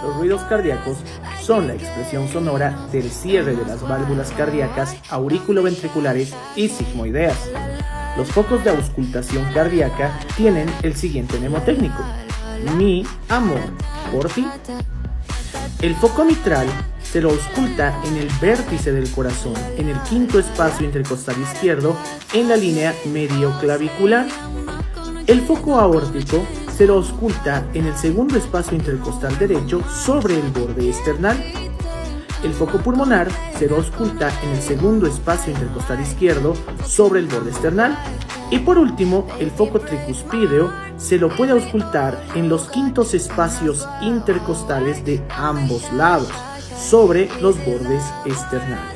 Los ruidos cardíacos son la expresión sonora del cierre de las válvulas cardíacas auriculoventriculares y sigmoideas. Los focos de auscultación cardíaca tienen el siguiente mnemotécnico: mi amor por ti. El foco mitral se lo ausculta en el vértice del corazón, en el quinto espacio intercostal izquierdo, en la línea medioclavicular. El foco aórtico se lo ausculta en el segundo espacio intercostal derecho sobre el borde esternal. El foco pulmonar se lo ausculta en el segundo espacio intercostal izquierdo sobre el borde esternal. Y por último, el foco tricuspídeo se lo puede auscultar en los quintos espacios intercostales de ambos lados, sobre los bordes esternales.